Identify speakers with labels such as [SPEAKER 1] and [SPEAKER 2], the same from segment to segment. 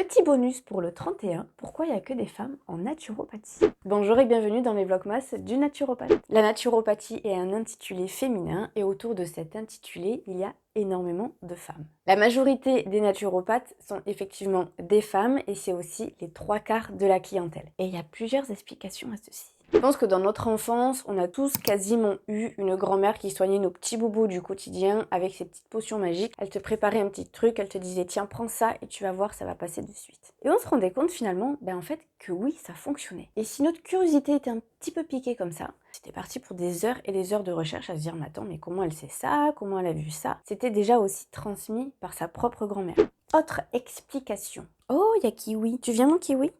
[SPEAKER 1] Petit bonus pour le 31, pourquoi il n'y a que des femmes en naturopathie? Bonjour et bienvenue dans les vlogmas du naturopathe. La naturopathie est un intitulé féminin et autour de cet intitulé, il y a énormément de femmes. La majorité des naturopathes sont effectivement des femmes et c'est aussi les 3/4 de la clientèle. Et il y a plusieurs explications à ceci. Je pense que dans notre enfance, on a tous quasiment eu une grand-mère qui soignait nos petits bobos du quotidien avec ses petites potions magiques. Elle te préparait un petit truc, elle te disait tiens prends ça et tu vas voir ça va passer de suite. Et on se rendait compte finalement, en fait que oui ça fonctionnait. Et si notre curiosité était un petit peu piquée comme ça, c'était parti pour des heures et des heures de recherche à se dire mais attends mais comment elle sait ça, comment elle a vu ça. C'était déjà aussi transmis par sa propre grand-mère. Autre explication. Oh il y a Kiwi. Tu viens mon Kiwi?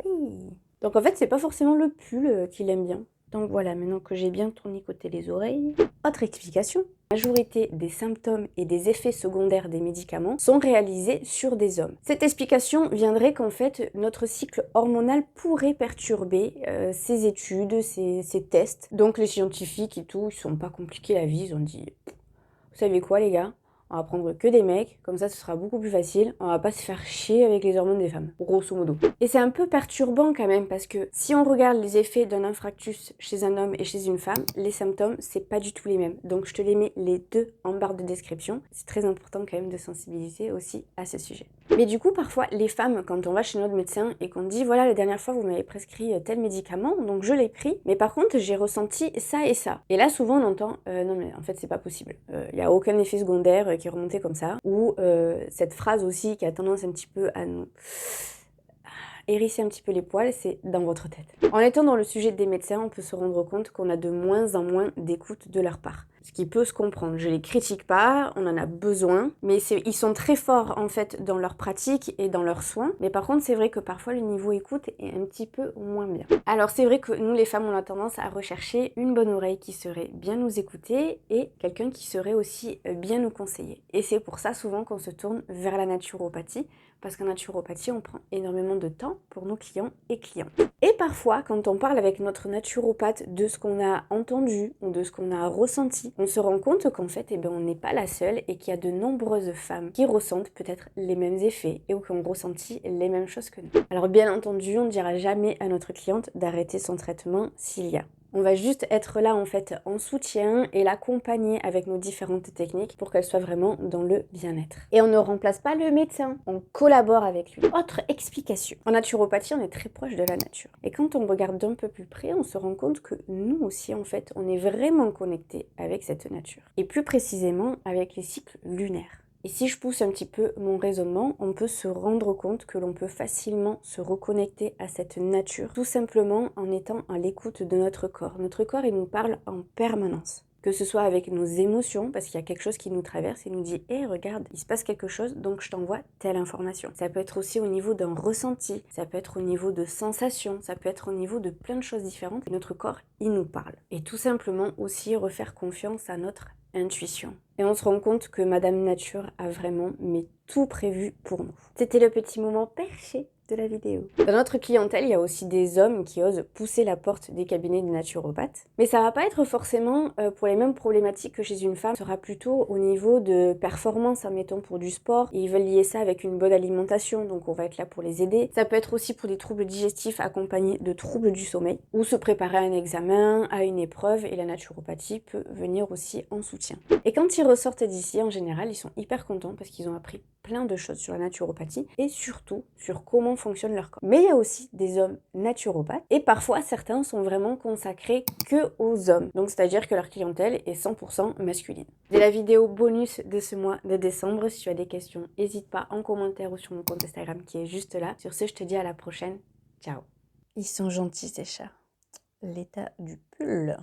[SPEAKER 1] Oui. Donc en fait, c'est pas forcément le pull qu'il aime bien. Donc voilà, maintenant que j'ai bien tournicoté les oreilles. Autre explication. La majorité des symptômes et des effets secondaires des médicaments sont réalisés sur des hommes. Cette explication viendrait qu'en fait, notre cycle hormonal pourrait perturber ces études, ces tests. Donc les scientifiques et tout, ils sont pas compliqués la vie, ils ont dit, vous savez quoi les gars? On va prendre que des mecs, comme ça ce sera beaucoup plus facile, on va pas se faire chier avec les hormones des femmes, grosso modo. Et c'est un peu perturbant quand même, parce que si on regarde les effets d'un infractus chez un homme et chez une femme, les symptômes, c'est pas du tout les mêmes. Donc je te les mets les deux en barre de description. C'est très important quand même de sensibiliser aussi à ce sujet. Mais du coup, parfois, les femmes, quand on va chez notre médecin et qu'on dit, voilà, la dernière fois, vous m'avez prescrit tel médicament, donc je l'ai pris, mais par contre, j'ai ressenti ça et ça. Et là, souvent, on entend, non mais en fait, c'est pas possible. Il n'y a aucun effet secondaire qui est remonté comme ça. Ou cette phrase aussi qui a tendance un petit peu à nous hérisser un petit peu les poils, c'est dans votre tête. En étant dans le sujet des médecins, on peut se rendre compte qu'on a de moins en moins d'écoute de leur part. Ce qui peut se comprendre. Je les critique pas, on en a besoin, mais ils sont très forts en fait dans leur pratique et dans leurs soins. Mais par contre, c'est vrai que parfois le niveau écoute est un petit peu moins bien. Alors c'est vrai que nous les femmes, on a tendance à rechercher une bonne oreille qui saurait bien nous écouter et quelqu'un qui saurait aussi bien nous conseiller. Et c'est pour ça souvent qu'on se tourne vers la naturopathie, parce qu'en naturopathie, on prend énormément de temps pour nos clients et clientes. Et parfois, quand on parle avec notre naturopathe de ce qu'on a entendu ou de ce qu'on a ressenti, on se rend compte qu'en fait, on n'est pas la seule et qu'il y a de nombreuses femmes qui ressentent peut-être les mêmes effets et qui ont ressenti les mêmes choses que nous. Alors bien entendu, on ne dira jamais à notre cliente d'arrêter son traitement s'il y a. On va juste être là en fait en soutien et l'accompagner avec nos différentes techniques pour qu'elle soit vraiment dans le bien-être. Et on ne remplace pas le médecin, on collabore avec lui. Autre explication. En naturopathie, on est très proche de la nature. Et quand on regarde d'un peu plus près, on se rend compte que nous aussi en fait, on est vraiment connectés avec cette nature. Et plus précisément avec les cycles lunaires. Et si je pousse un petit peu mon raisonnement, on peut se rendre compte que l'on peut facilement se reconnecter à cette nature, tout simplement en étant à l'écoute de notre corps. Notre corps, il nous parle en permanence. Que ce soit avec nos émotions, parce qu'il y a quelque chose qui nous traverse et nous dit « Hé, regarde, il se passe quelque chose, donc je t'envoie telle information ». Ça peut être aussi au niveau d'un ressenti, ça peut être au niveau de sensations, ça peut être au niveau de plein de choses différentes. Notre corps, il nous parle. Et tout simplement aussi refaire confiance à notre intuition. Et on se rend compte que Madame Nature a vraiment tout prévu pour nous. C'était le petit moment perché de la vidéo. Dans notre clientèle, il y a aussi des hommes qui osent pousser la porte des cabinets de naturopathes. Mais ça va pas être forcément pour les mêmes problématiques que chez une femme. Ce sera plutôt au niveau de performance, admettons pour du sport. Et ils veulent lier ça avec une bonne alimentation, donc on va être là pour les aider. Ça peut être aussi pour des troubles digestifs accompagnés de troubles du sommeil. Ou se préparer à un examen, à une épreuve, et la naturopathie peut venir aussi en soutien. Et quand ils ressortent d'ici, en général, ils sont hyper contents parce qu'ils ont appris plein de choses sur la naturopathie et surtout sur comment fonctionne leur corps. Mais il y a aussi des hommes naturopathes et parfois certains sont vraiment consacrés que aux hommes. Donc c'est-à-dire que leur clientèle est 100% masculine. C'est la vidéo bonus de ce mois de décembre. Si tu as des questions, n'hésite pas en commentaire ou sur mon compte Instagram qui est juste là. Sur ce, je te dis à la prochaine. Ciao. Ils sont gentils ces chats. L'état du pull.